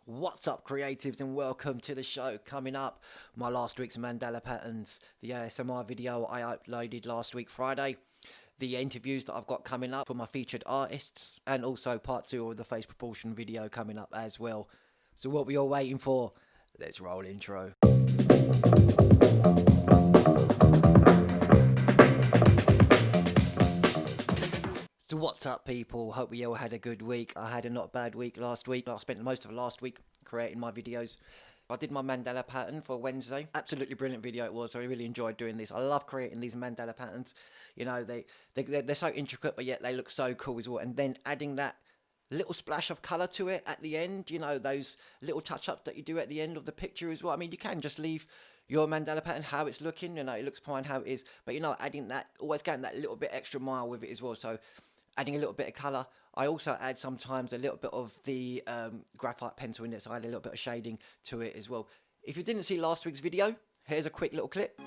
What's up, creatives, and welcome to the show. Coming up, my last week's Mandala Patterns, the ASMR video I uploaded last week Friday, the interviews that I've got coming up for my featured artists, and also part 2 of the face proportion video coming up as well. So what we all waiting for? Let's roll intro. So what's up, people? Hope we all had a good week. I had a not bad week last week. I spent most of last week creating my videos. I did my Mandala pattern for Wednesday. Absolutely brilliant video it was. I really enjoyed doing this. I love creating these Mandala patterns. You know, they're so intricate, but yet they look so cool as well. And then adding that little splash of colour to it at the end, you know, those little touch-ups that you do at the end of the picture as well. I mean, you can just leave your Mandala pattern how it's looking, you know, it looks fine how it is. But, you know, adding that, always getting that little bit extra mile with it as well. So adding a little bit of colour. I also add sometimes a little bit of the graphite pencil in it, so I add a little bit of shading to it as well. If you didn't see last week's video, here's a quick little clip.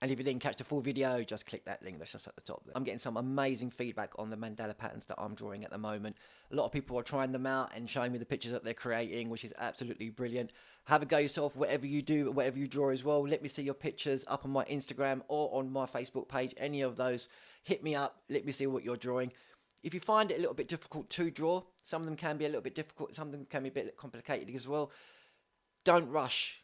And if you didn't catch the full video, just click that link that's just at the top there. I'm getting some amazing feedback on the Mandala patterns that I'm drawing at the moment. A lot of people are trying them out and showing me the pictures that they're creating, which is absolutely brilliant. Have a go yourself, whatever you do, whatever you draw as well. Let me see your pictures up on my Instagram or on my Facebook page, any of those. Hit me up, let me see what you're drawing. If you find it a little bit difficult to draw, some of them can be a little bit difficult, some of them can be a bit complicated as well. Don't rush.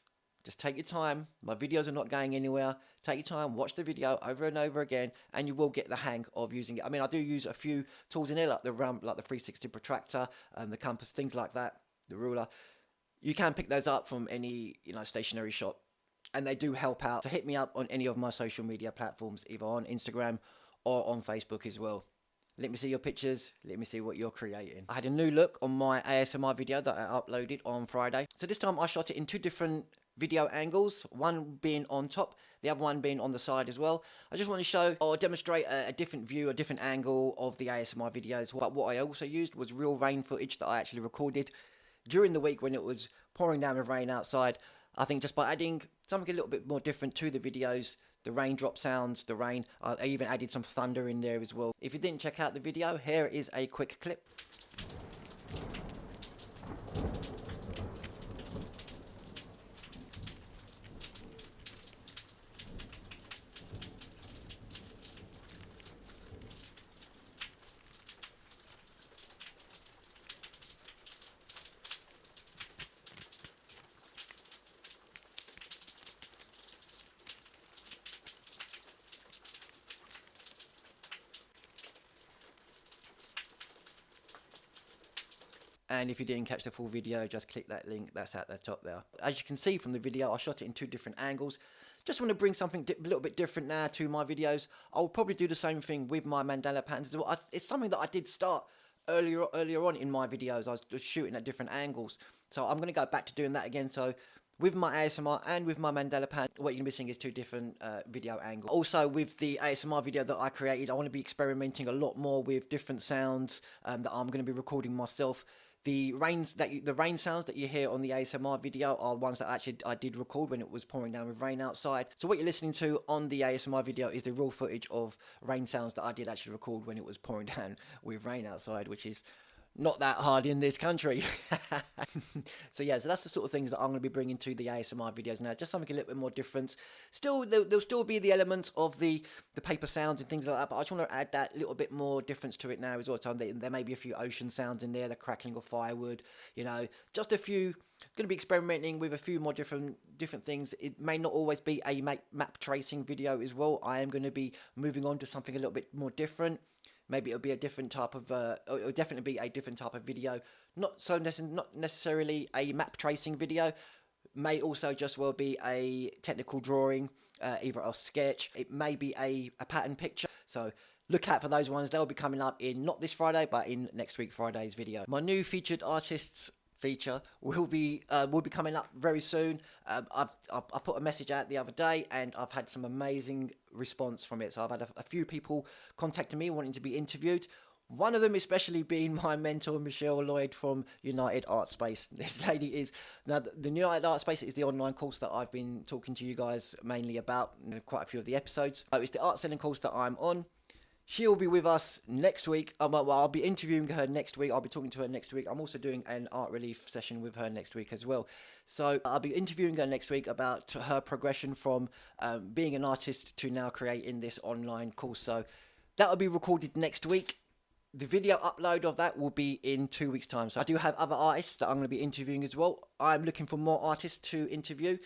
Just take your time. My videos are not going anywhere. Take your time, watch the video over and over again, and you will get the hang of using it. I mean, I do use a few tools in there, like the 360 protractor and the compass, things like that, the ruler. You can pick those up from any, you know, stationery shop, and they do help out. So hit me up on any of my social media platforms, either on Instagram or on Facebook as well. Let me see your pictures. Let me see what you're creating. I had a new look on my ASMR video that I uploaded on Friday. So this time I shot it in 2 different video angles, one being on top, the other one being on the side as well. I just want to show or demonstrate a different view, a different angle of the ASMR videos. What I also used was real rain footage that I actually recorded during the week when it was pouring down with rain outside. I think just by adding something a little bit more different to the videos, the raindrop sounds, the rain, I even added some thunder in there as well. If you didn't check out the video, here is a quick clip. And if you didn't catch the full video, just click that link that's at the top there. As you can see from the video, I shot it in 2 different angles. Just want to bring something a little bit different now to my videos. I'll probably do the same thing with my Mandala patterns as well. It's something that I did start earlier on in my videos. I was just shooting at different angles. So I'm going to go back to doing that again. So with my ASMR and with my Mandala pattern, what you're going to be seeing is 2 different video angles. Also, with the ASMR video that I created, I want to be experimenting a lot more with different sounds that I'm going to be recording myself. The rain sounds that you hear on the ASMR video are ones that actually I did record when it was pouring down with rain outside. So what you're listening to on the ASMR video is the raw footage of rain sounds that I did actually record when it was pouring down with rain outside, which is not that hard in this country. So yeah, so that's the sort of things that I'm going to be bringing to the ASMR videos now. Just something a little bit more different. Still, there'll still be the elements of the paper sounds and things like that, but I just want to add that little bit more difference to it now as well. So there may be a few ocean sounds in there, the crackling of firewood, you know, just a few. Going to be experimenting with a few more different things. It may not always be a map tracing video as well. I am going to be moving on to something a little bit more different. Maybe it'll be a different type of, it'll definitely be a different type of video. Not necessarily a map tracing video. May also just well be a technical drawing, either a sketch. It may be a pattern picture. So look out for those ones. They'll be coming up in not this Friday, but in next week Friday's video. My new featured artists feature will be coming up very soon. I put a message out the other day, and I've had some amazing response from it. So I've had a few people contacting me wanting to be interviewed. One of them especially being my mentor, Michelle Lloyd from United Art Space. This lady is, now the United Art Space is the online course that I've been talking to you guys mainly about in quite a few of the episodes. It's the art selling course that I'm on. She'll be with us next week. Well, I'll be interviewing her next week. I'll be talking to her next week. I'm also doing an art relief session with her next week as well. So I'll be interviewing her next week about her progression from being an artist to now creating this online course. So that will be recorded next week. The video upload of that will be in 2 weeks' time. So I do have other artists that I'm going to be interviewing as well. I'm looking for more artists to interview.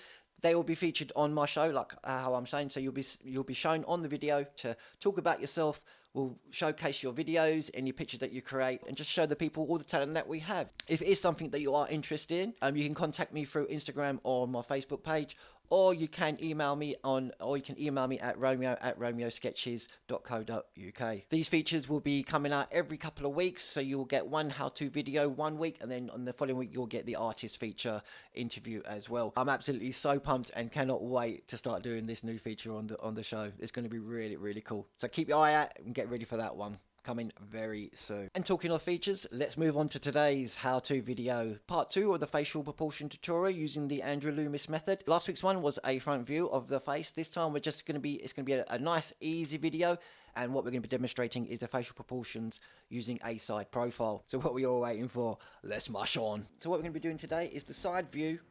They will be featured on my show, like how I'm saying. So you'll be shown on the video to talk about yourself. We'll showcase your videos, any pictures that you create, and just show the people all the talent that we have. If it is something that you are interested in, you can contact me through Instagram or my Facebook page, or you can email me at romeo@romeosketches.co.uk. These features will be coming out every couple of weeks, so you will get one how-to video one week, and then on the following week you'll get the artist feature interview as well. I'm absolutely so pumped and cannot wait to start doing this new feature on the show. It's going to be really, really cool. So keep your eye out and get ready for that one. Coming very soon. And talking of features, let's move on to today's how-to video. Part 2 of the facial proportion tutorial using the Andrew Loomis method. Last week's one was a front view of the face. This time it's going to be a nice, easy video. And what we're going to be demonstrating is the facial proportions using a side profile. So what we're all waiting for, let's mush on. So what we're going to be doing today is the side view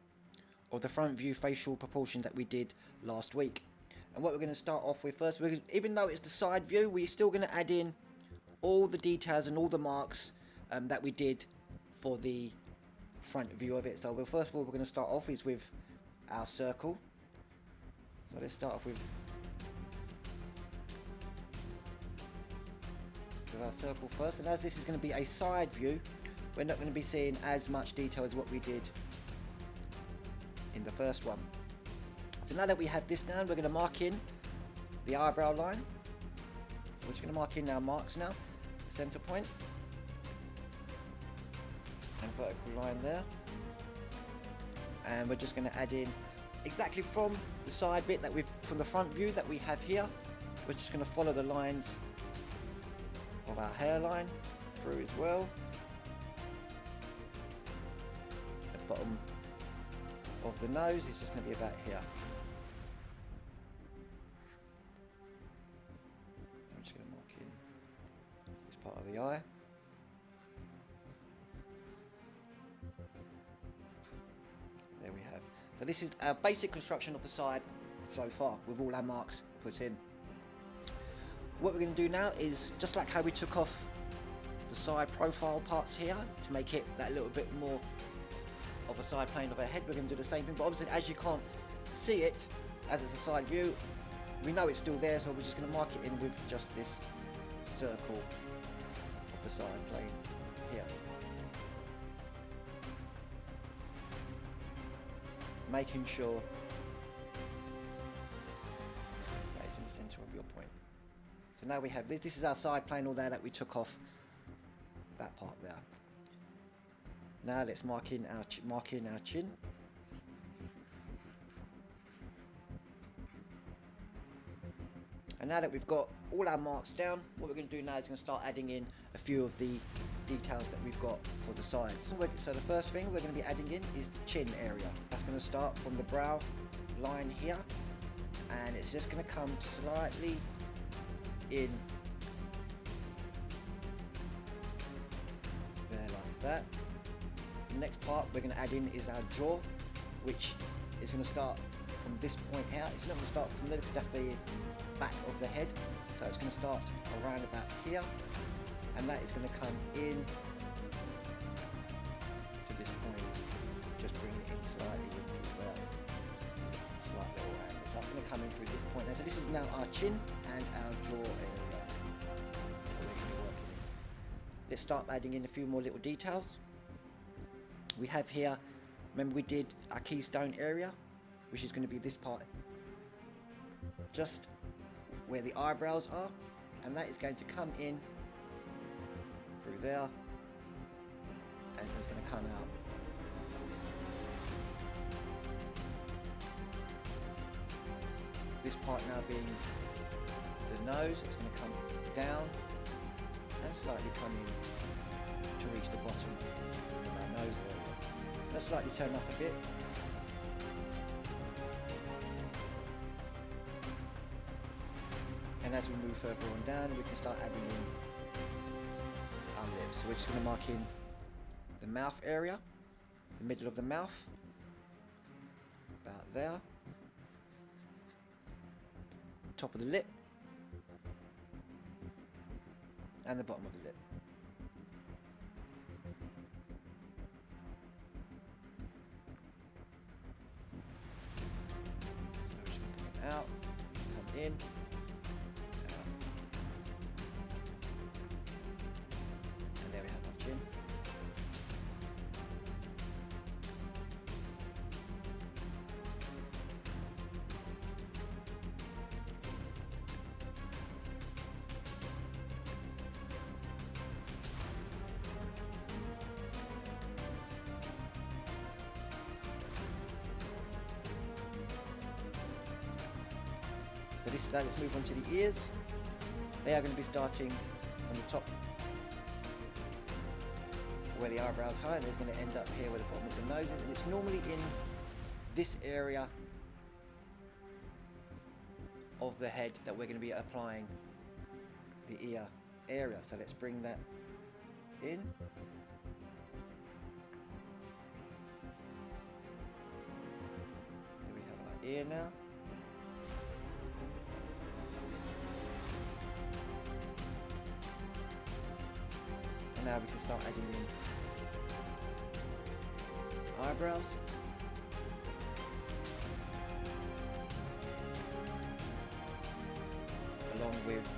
of the front view facial proportion that we did last week. And what we're going to start off with first, even though it's the side view, we're still going to add in all the details and all the marks that we did for the front view of it. So first of all, we're going to start off with our circle. So let's start off with our circle first. And as this is going to be a side view, we're not going to be seeing as much detail as what we did in the first one. So now that we have this down, we're going to mark in the eyebrow line. We're just going to mark in our marks now. Center point and vertical line there, and we're just going to add in exactly from the side bit from the front view that we have here. We're just going to follow the lines of our hairline through as well. The bottom of the nose is just going to be about here. Part of the eye. There we have. So this is our basic construction of the side so far with all our marks put in. What we're going to do now is just like how we took off the side profile parts here to make it that little bit more of a side plane of our head, we're going to do the same thing, but obviously as you can't see it as it's a side view, we know it's still there, so we're just going to mark it in with just this circle the side plane here, making sure that it's in the center of your point. So now we have this is our side plane all there that we took off that part there. Now let's mark in our chin. And now that we've got all our marks down, what we're going to do now is going to start adding in a few of the details that we've got for the sides. So the first thing we're going to be adding in is the chin area. That's going to start from the brow line here, and it's just going to come slightly in there like that. The next part we're going to add in is our jaw, which is going to start from this point here. It's not going to start from there because that's the back of the head, so it's going to start around about here, and that is going to come in to this point, just bring it in slightly in through there, slight little angle. So that's going to come in through this point there. So this is now our chin and our jaw area we're going to be working in. Let's start adding in a few more little details. We have here, remember we did our keystone area, which is going to be this part just where the eyebrows are, and that is going to come in through there, and it's going to come out This part now being the nose, it's going to come down and slightly come in to reach the bottom of our nose area. Let's slightly turn up a bit. And as we move further on down, we can start adding in our lips. So we're just going to mark in the mouth area, the middle of the mouth, about there, top of the lip, and the bottom of the lip. So we're just going to put it out, come in. So this, let's move on to the ears. They are going to be starting from the top where the eyebrows are, and they're going to end up here where the bottom of the nose is. And it's normally in this area of the head that we're going to be applying the ear area. So let's bring that in. Here we have our ear now. And now we can start adding in eyebrows. Along with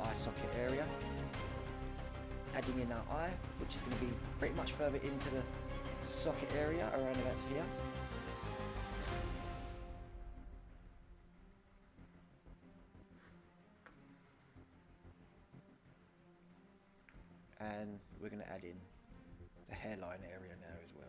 eye socket area. Adding in our eye, which is going to be pretty much further into the socket area, around about here. And we're going to add in the hairline area now as well.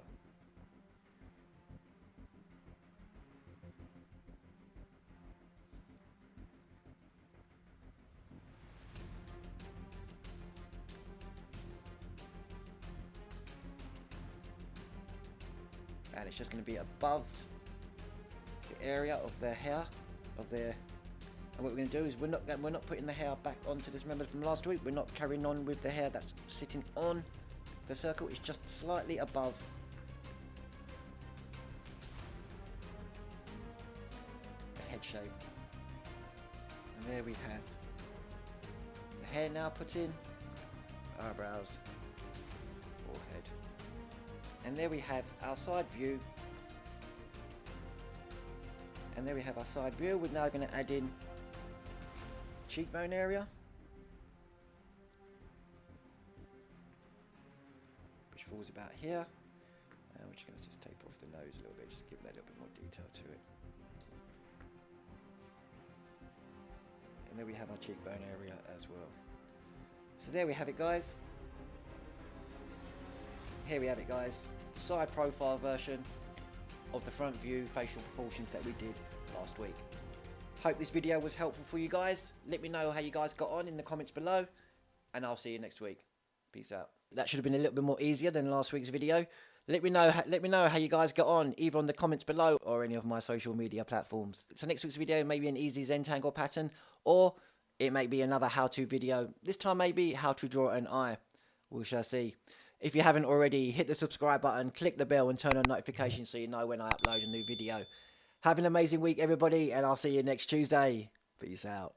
And it's just going to be above the area of their hair, of their. And what we're going to do is we're not putting the hair back onto this. Remember from last week, we're not carrying on with the hair that's sitting on the circle. It's just slightly above the head shape. And there we have the hair now put in, eyebrows, forehead. And there we have our side view. And there we have our side view. We're now going to add in cheekbone area, which falls about here. And we're just going to just taper off the nose a little bit, just give that a little bit more detail to it. And there we have our cheekbone area as well. So there we have it, guys. Here we have it, guys. Side profile version of the front view facial proportions that we did last week. Hope this video was helpful for you guys. Let me know how you guys got on in the comments below, and I'll see you next week. Peace out. That should have been a little bit more easier than last week's video. Let me know how you guys got on, either on the comments below or any of my social media platforms. So next week's video may be an easy Zentangle pattern, or it may be another how-to video. This time maybe how to draw an eye. We shall see. If you haven't already, hit the subscribe button, click the bell and turn on notifications so you know when I upload a new video. Have an amazing week, everybody, and I'll see you next Tuesday. Peace out.